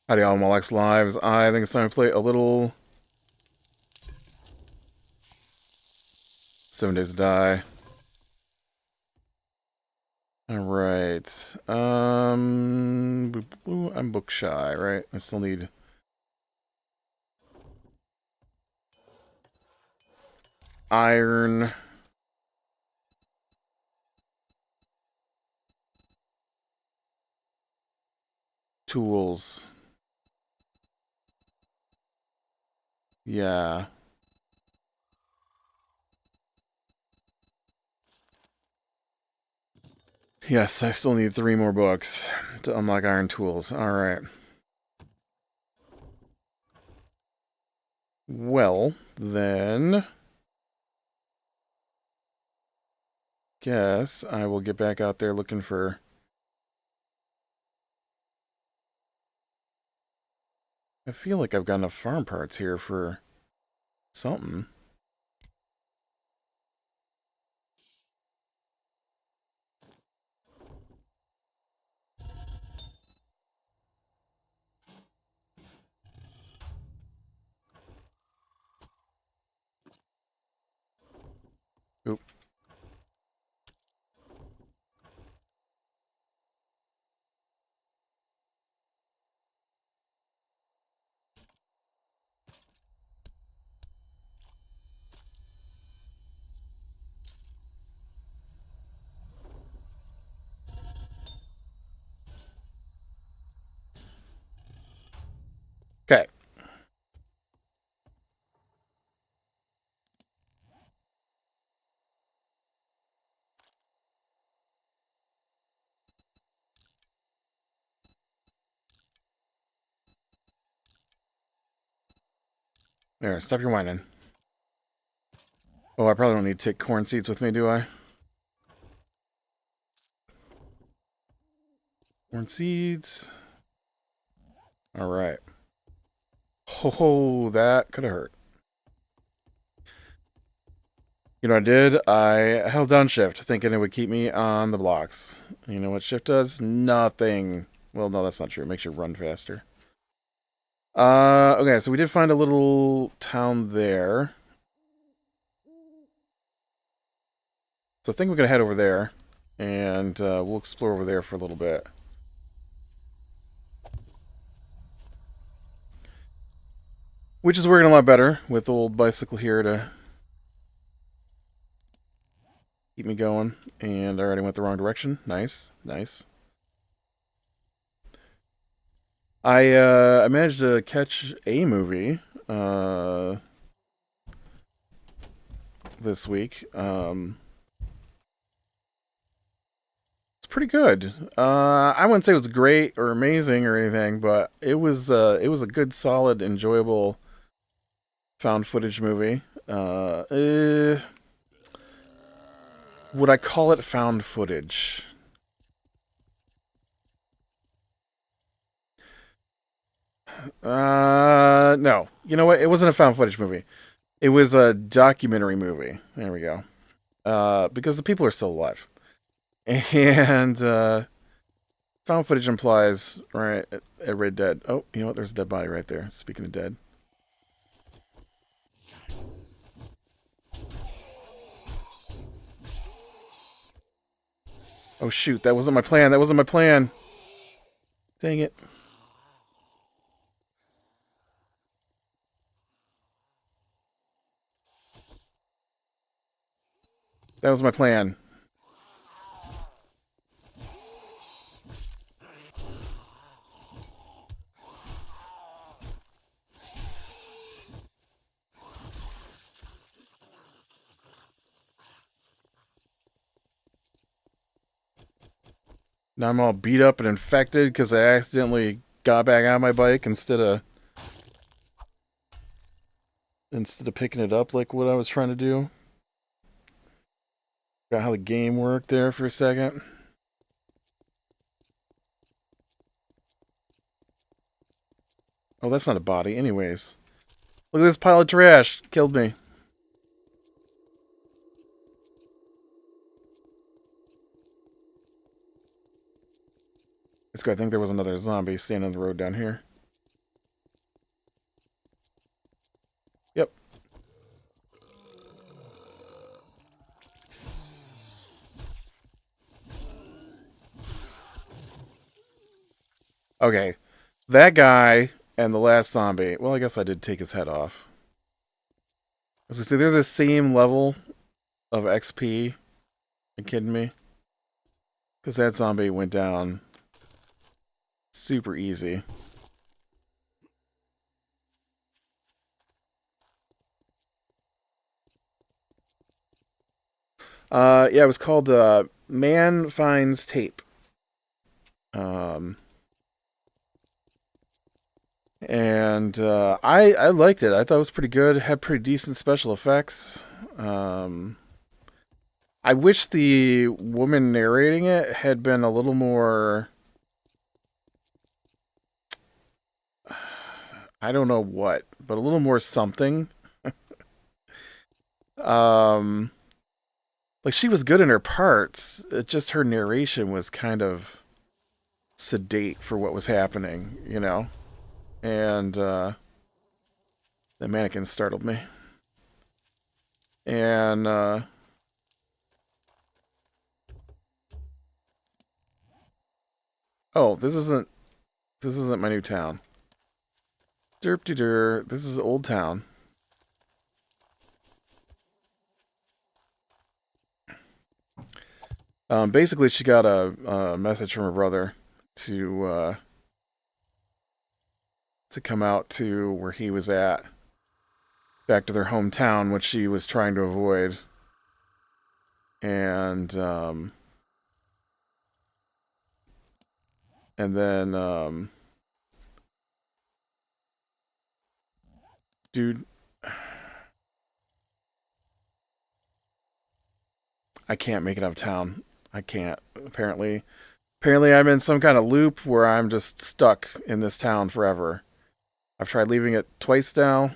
Howdy all, Molex Lives. I think it's time to play a little 7 Days to Die. Alright. I'm book shy, right? I still need iron. Tools. Yeah. Yes, I still need 3 more books to unlock iron tools. Alright. Well, then guess I will get back out there looking for I feel like I've got enough farm parts here for something. Oop. Okay. There, stop your whining. Oh, I probably don't need to take corn seeds with me, do I? Corn seeds. Alright. Oh, that could have hurt. You know what I did? I held down shift, thinking it would keep me on the blocks. You know what shift does? Nothing. Well, no, that's not true. It makes you run faster. Okay, so we did find a little town there. So I think we're going to head over there. And we'll explore over there for a little bit. Which is working a lot better with the old bicycle here to keep me going. And I already went the wrong direction. Nice, nice. I managed to catch a movie this week. It's pretty good. I wouldn't say it was great or amazing or anything, but it was a good, solid, enjoyable found footage movie. Would I call it found footage? No. You know what? It wasn't a found footage movie. It was a documentary movie. There we go. Because the people are still alive. And, found footage implies, right, a Red Dead. Oh, you know what? There's a dead body right there. Speaking of dead. Oh, shoot. That wasn't my plan. That wasn't my plan. Dang it. That was my plan. Now I'm all beat up and infected because I accidentally got back on my bike instead of picking it up like what I was trying to do. Got how the game worked there for a second. Oh, that's not a body. Anyways. Look at this pile of trash. Killed me. It's good. I think there was another zombie standing on the road down here. Yep. Okay. That guy and the last zombie. Well, I guess I did take his head off. I was gonna say they're the same level of XP. Are you kidding me? Because that zombie went down super easy. Yeah, it was called Man Finds Tape. Um, and I liked it. I thought it was pretty good. It had pretty decent special effects. I wish the woman narrating it had been a little more. I don't know what, but a little more something. um, like she was good in her parts. It just her narration was kind of sedate for what was happening, you know. And the mannequin startled me. And oh, this isn't my new town. Derp de der. This is Old Town. Basically, she got a message from her brother to come out to where he was at, back to their hometown, which she was trying to avoid. And then dude, I can't make it out of town. I can't. Apparently, I'm in some kind of loop where I'm just stuck in this town forever. I've tried leaving it twice now.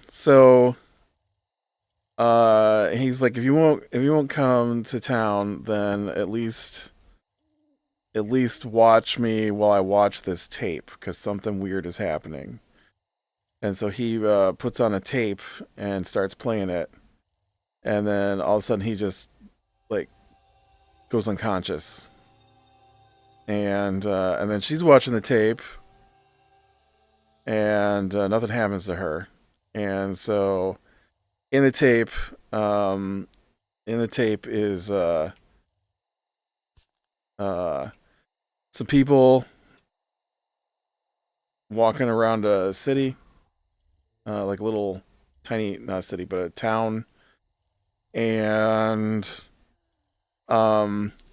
So he's like, if you won't come to town, then at least watch me while I watch this tape, because something weird is happening. And so he puts on a tape and starts playing it, and then all of a sudden he just like goes unconscious. And then she's watching the tape, and nothing happens to her. And so in the tape, um, in the tape is uh, some people walking around a city, like a little tiny, not a city, but a town, and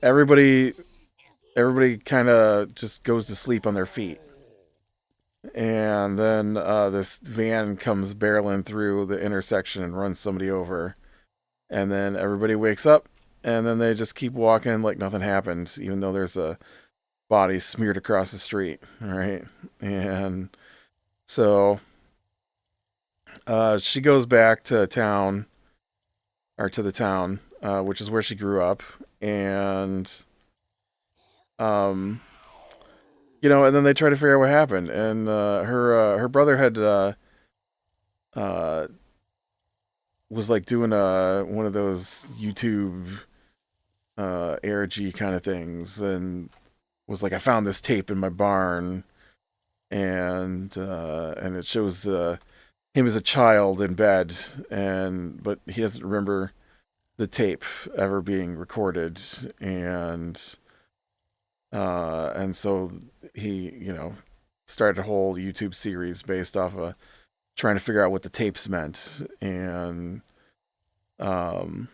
everybody kind of just goes to sleep on their feet. And then this van comes barreling through the intersection and runs somebody over. And then everybody wakes up, and then they just keep walking like nothing happened, even though there's a body smeared across the street. All right. And so she goes back to town, or to the town, which is where she grew up. And, um, and then they try to figure out what happened. And her brother had uh, was like doing one of those YouTube ARG kind of things, and was like, I found this tape in my barn, and it shows him as a child in bed, but he doesn't remember the tape ever being recorded. And so he, started a whole YouTube series based off of trying to figure out what the tapes meant. Um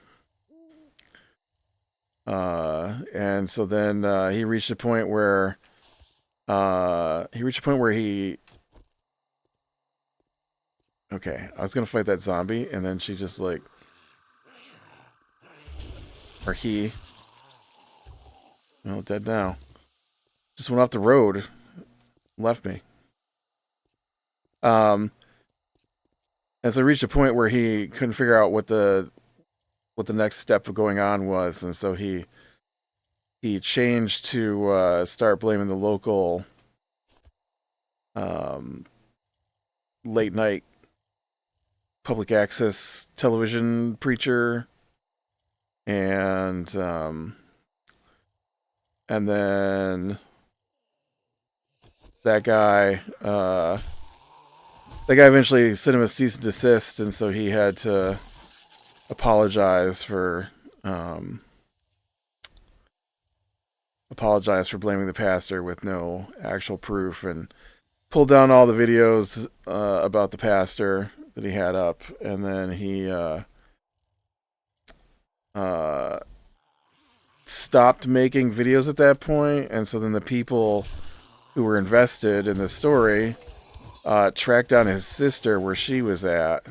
and so then he reached a point where he okay, I was gonna fight that zombie, and then she just like Or he. Well, dead now. Just went off the road. Left me. And so reached a point where he couldn't figure out what the next step of going on was, and so he changed to start blaming the local late night public access television preacher, and then that guy eventually sent him a cease and desist, and so he had to apologize for blaming the pastor with no actual proof, and pulled down all the videos about the pastor that he had up, and then he stopped making videos at that point. And so then the people who were invested in the story tracked down his sister where she was at,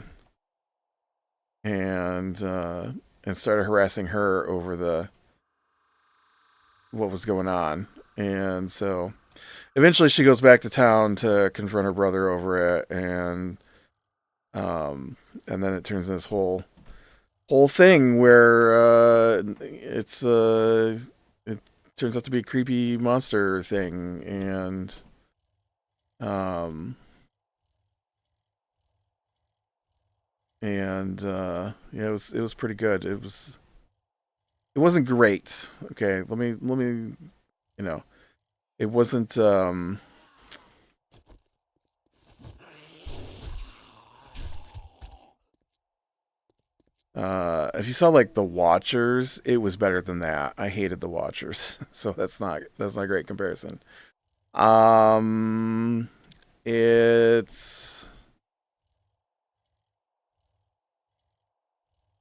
and started harassing her over what was going on. And so eventually she goes back to town to confront her brother over it, and then it turns into this whole thing where it turns out to be a creepy monster thing, and yeah, it was pretty good. It wasn't great. Okay, let me it wasn't if you saw like The Watchers, it was better than that. I hated The Watchers. So that's not a great comparison.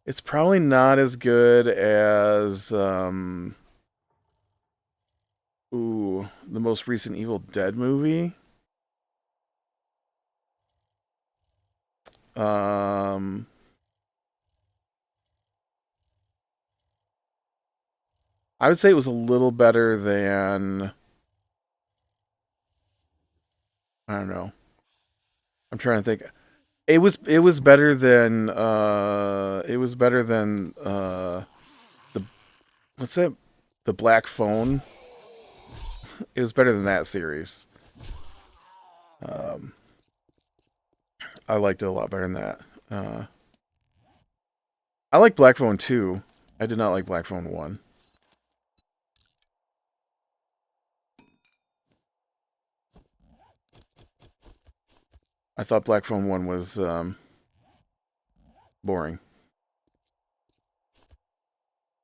It's probably not as good as the most recent Evil Dead movie. I would say it was a little better than, I don't know. I'm trying to think. It was better than the what's that? The Black Phone. It was better than that series. I liked it a lot better than that. I like Black Phone 2. I did not like Black Phone 1. I thought Black Phone 1 was boring.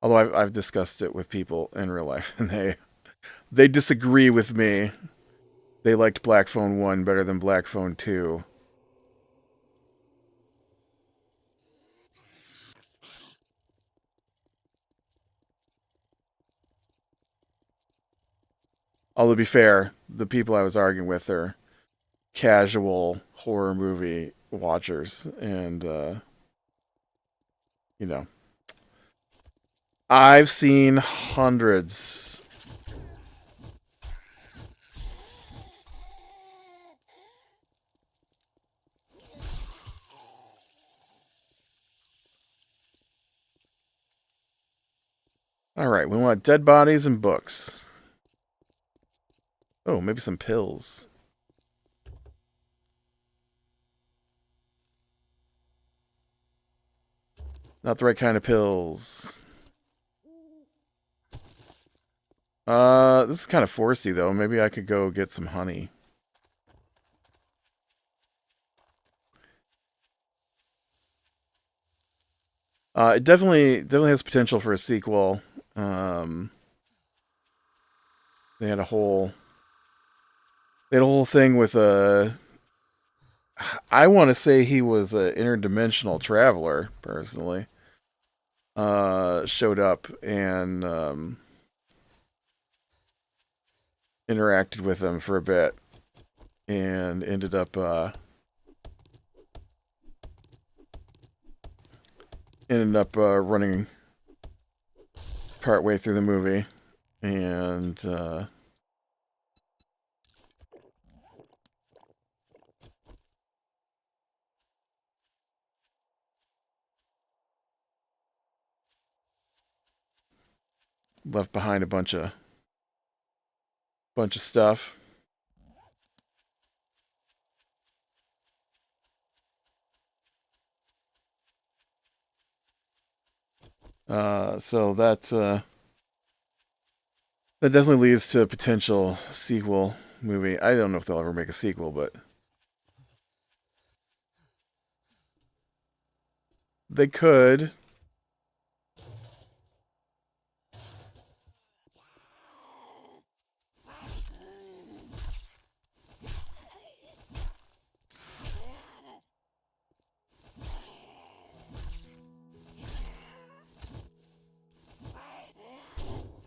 Although I've discussed it with people in real life, and they disagree with me. They liked Black Phone 1 better than Black Phone 2. Although, to be fair, the people I was arguing with are casual horror movie watchers, and I've seen hundreds. All right, we want dead bodies and books. Oh, maybe some pills. Not the right kind of pills. This is kind of foresty, though. Maybe I could go get some honey. It definitely has potential for a sequel. They had a whole thing with a. I want to say he was an interdimensional traveler, personally. Showed up and interacted with them for a bit, and ended up running partway through the movie, and left behind a bunch of stuff. So that definitely leads to a potential sequel movie. I don't know if they'll ever make a sequel, but they could.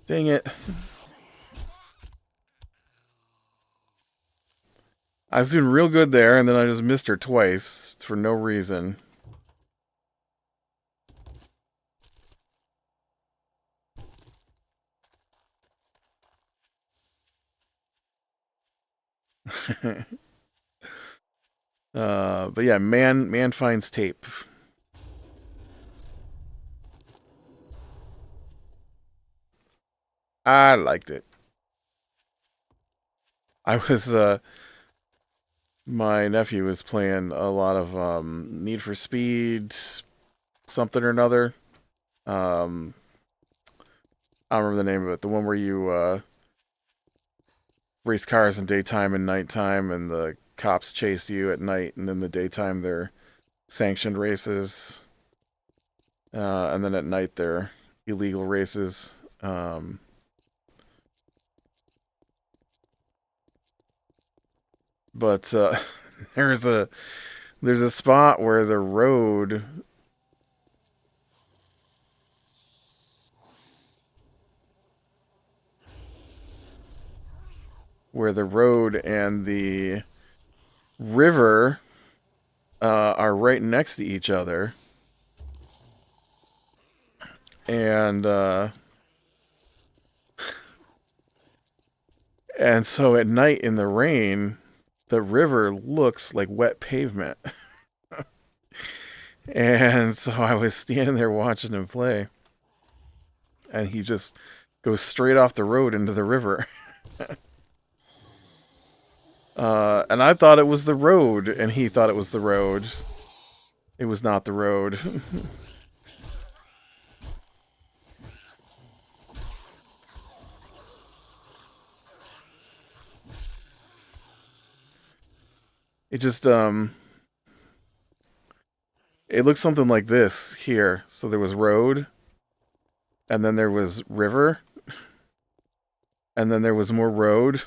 Dang it. I was doing real good there, and then I just missed her twice for no reason. But yeah, man finds tape. I liked it. I was my nephew was playing a lot of Need for Speed, something or another. Um, I don't remember the name of it. The one where you race cars in daytime and nighttime, and the cops chase you at night, and in the daytime they're sanctioned races, and then at night they're illegal races. But there's a there's a spot where the road and the river are right next to each other, and and so at night in the rain, the river looks like wet pavement. And so I was standing there watching him play, and he just goes straight off the road into the river. And I thought it was the road, and he thought it was the road. It was not the road. It just it looks something like this here. So there was road, and then there was river, and then there was more road.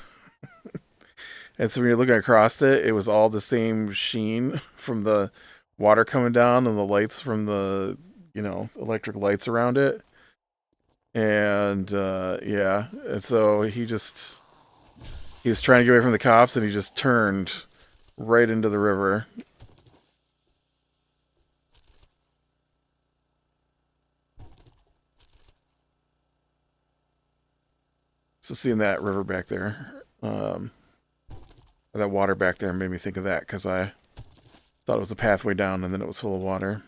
And so when you're looking across it, it was all the same sheen from the water coming down and the lights from the, electric lights around it. And yeah, and so he was trying to get away from the cops, and he just turned right into the river. So seeing that river back there, that water back there made me think of that, because I thought it was a pathway down, and then it was full of water.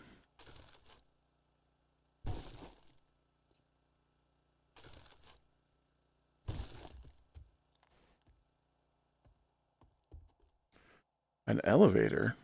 An elevator?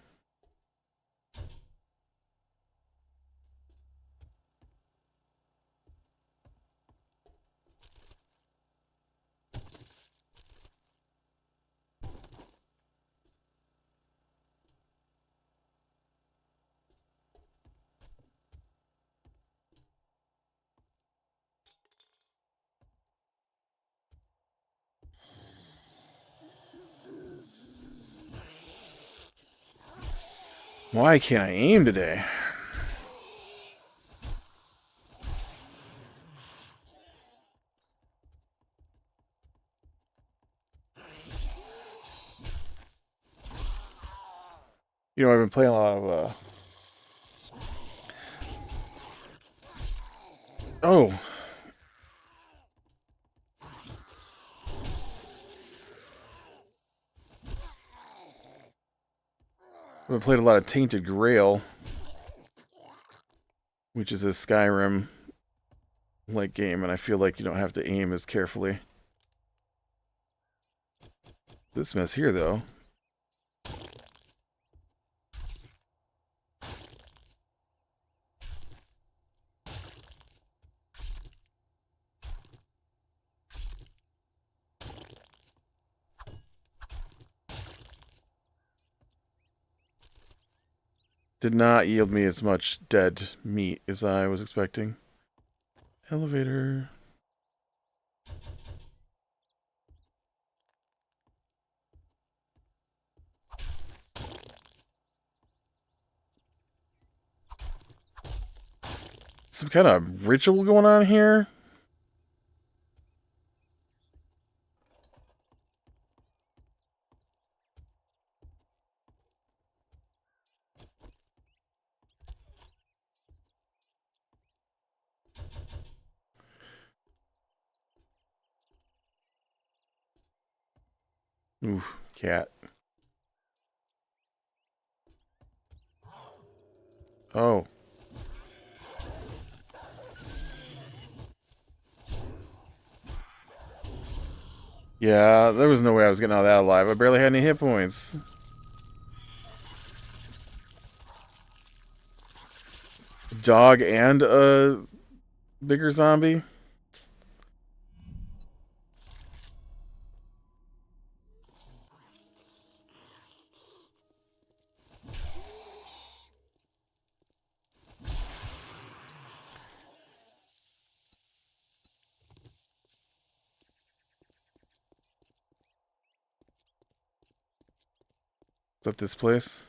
Why can't I aim today? I've been playing a lot of oh, I've played a lot of Tainted Grail, which is a Skyrim like game, and I feel like you don't have to aim as carefully. This mess here, though. Did not yield me as much dead meat as I was expecting. Elevator. Some kind of ritual going on here? Ooh, cat. Oh. Yeah, there was no way I was getting out of that alive. I barely had any hit points. Dog and a bigger zombie? Is that this place?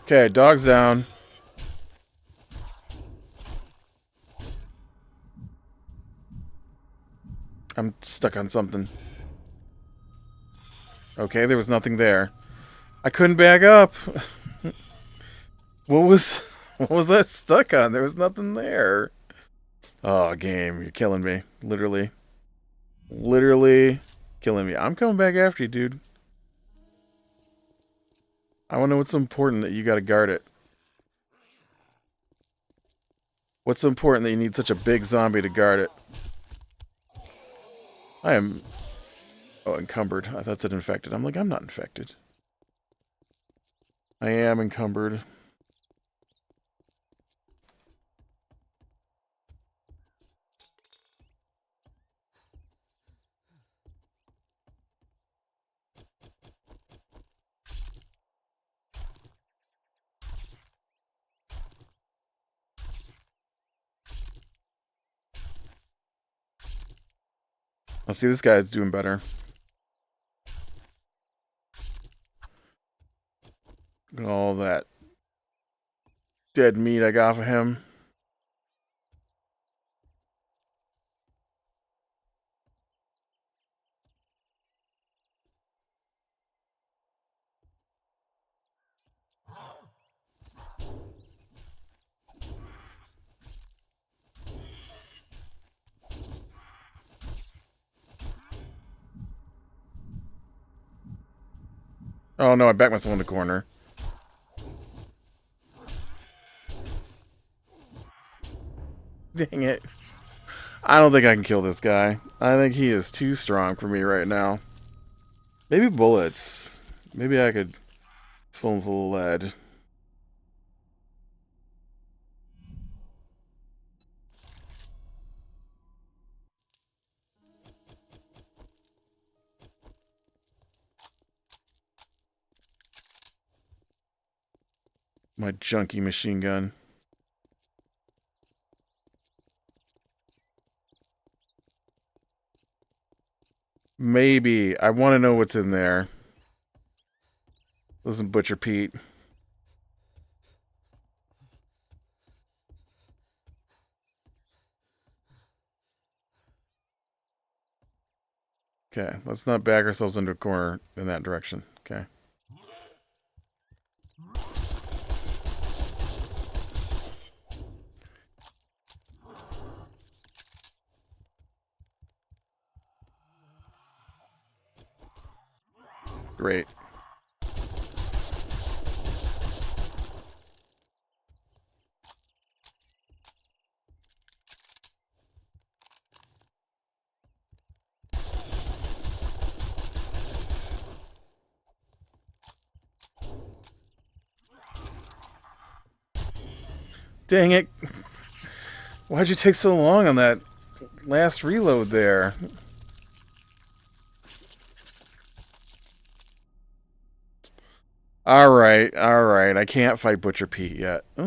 Okay, dog's down. I'm stuck on something. Okay, there was nothing there. I couldn't back up. What was what was that stuck on? There was nothing there. Oh, game, you're killing me. Literally. Literally killing me. I'm coming back after you, dude. I want to know what's so important that you gotta guard it. What's so important that you need such a big zombie to guard it? I am... Oh, encumbered. I thought it said infected. I'm like, I'm not infected. I am encumbered. I'll see, this guy's doing better. Look at all that dead meat I got for him. Oh no, I backed myself in the corner. Dang it. I don't think I can kill this guy. I think he is too strong for me right now. Maybe bullets. Maybe I could fill him full of lead. My junky machine gun. Maybe. I want to know what's in there. Listen, Butcher Pete. Okay, let's not back ourselves into a corner in that direction. Okay. Great. Dang it. Why'd you take so long on that last reload there? Alright, alright. I can't fight Butcher Pete yet. I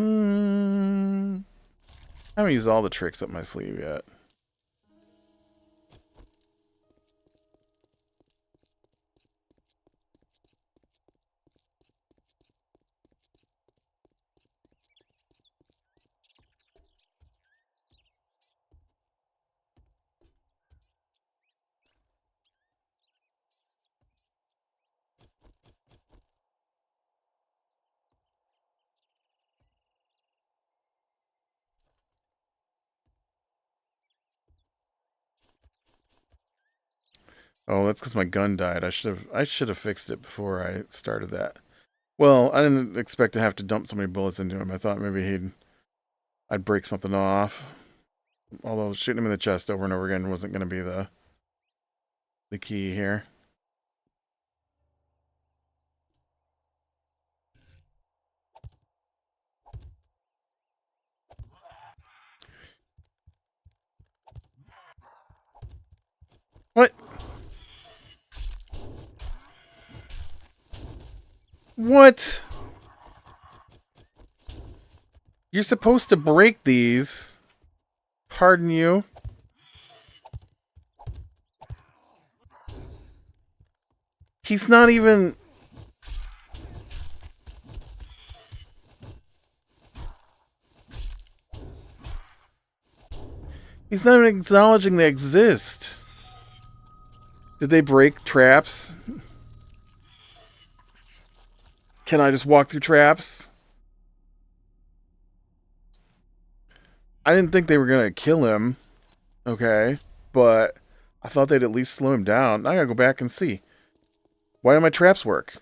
haven't used all the tricks up my sleeve yet. Oh, that's because my gun died. I should have fixed it before I started that. Well, I didn't expect to have to dump so many bullets into him. I thought maybe I'd break something off. Although shooting him in the chest over and over again wasn't going to be the key here. What? What? You're supposed to break these. Pardon you. He's not even... He's not even acknowledging they exist. Did they break traps? Can I just walk through traps? I didn't think they were going to kill him. Okay. But I thought they'd at least slow him down. I gotta go back and see. Why do my traps work?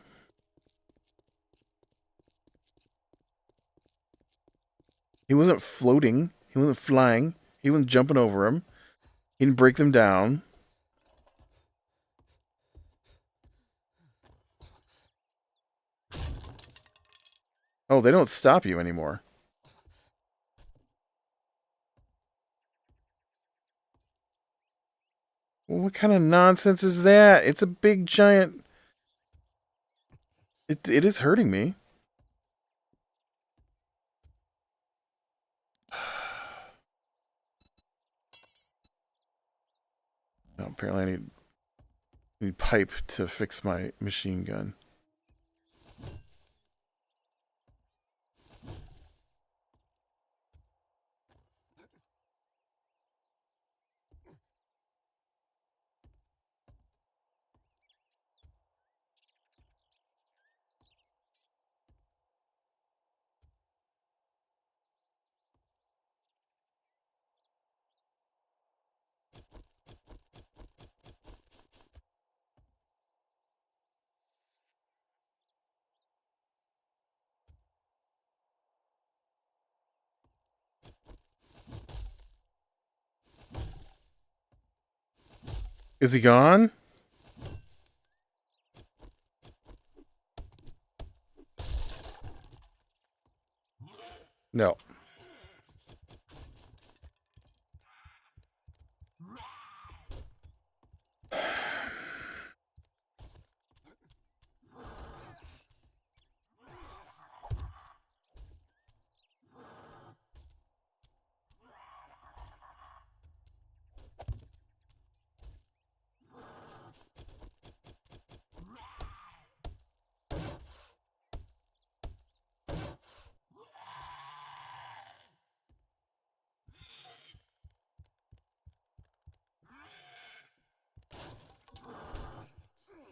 He wasn't floating. He wasn't flying. He wasn't jumping over him. He didn't break them down. Oh, they don't stop you anymore. Well, what kind of nonsense is that? It's a big giant... It is hurting me. Oh, apparently I need pipe to fix my machine gun. Is he gone? No.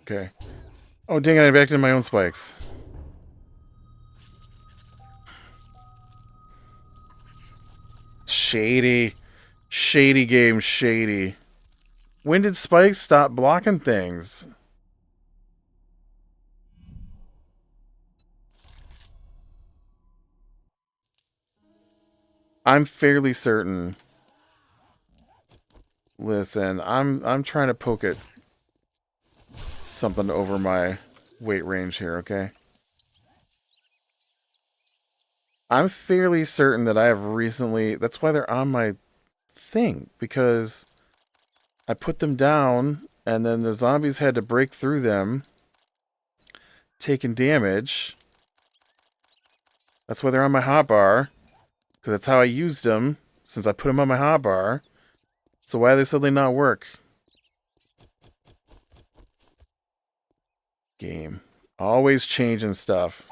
Okay. Oh, dang it, I backed into my own spikes. Shady. Shady game, shady. When did spikes stop blocking things? I'm fairly certain. Listen, I'm trying to poke at something over my weight range here, okay? I'm fairly certain that I have recently... That's why they're on my thing, because I put them down, and then the zombies had to break through them, taking damage. That's why they're on my hotbar, because that's how I used them, since I put them on my hotbar. So why do they suddenly not work? Game. Always changing stuff.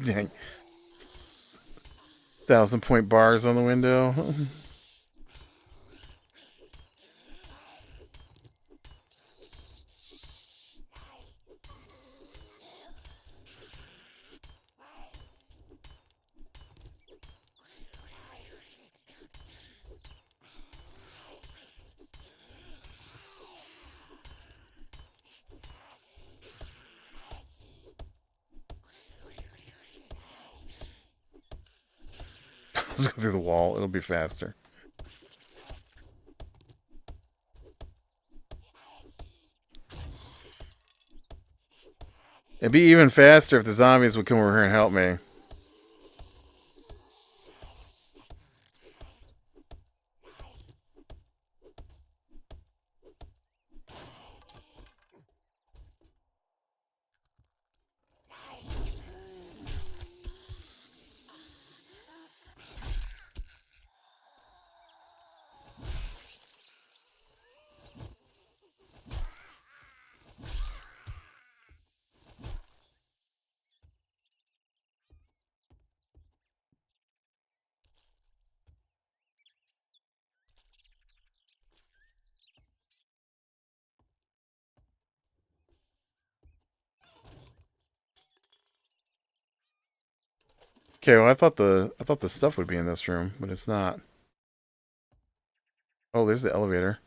Dang. 1,000-point bars on the window. Let's go through the wall. It'll be faster. It'd be even faster if the zombies would come over here and help me. Okay, well I thought the stuff would be in this room, but it's not. Oh, there's the elevator.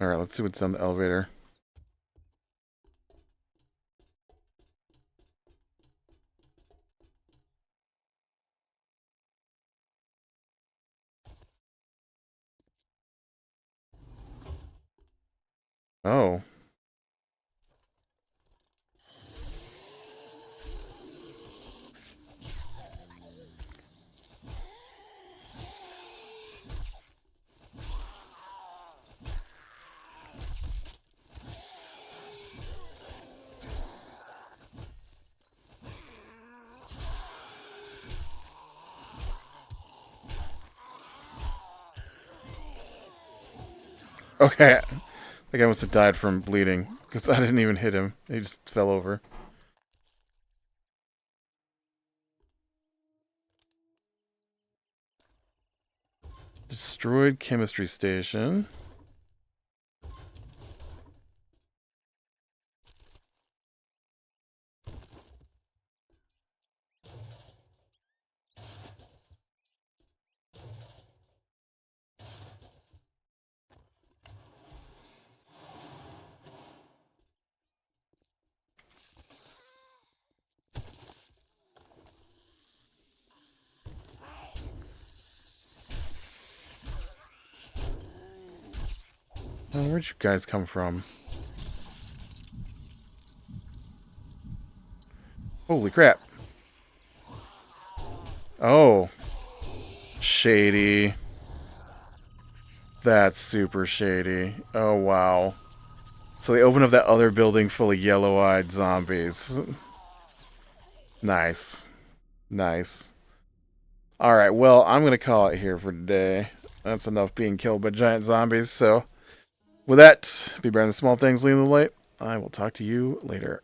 Alright, let's see what's on the elevator. Oh. Okay. The guy must have died from bleeding, because I didn't even hit him. He just fell over. Destroyed chemistry station. Oh, where'd you guys come from? Holy crap. Oh. Shady. That's super shady. Oh, wow. So they open up that other building full of yellow-eyed zombies. Nice. Nice. Alright, well, I'm going to call it here for today. That's enough being killed by giant zombies, so... With that, be better than the small things, leave the light. I will talk to you later.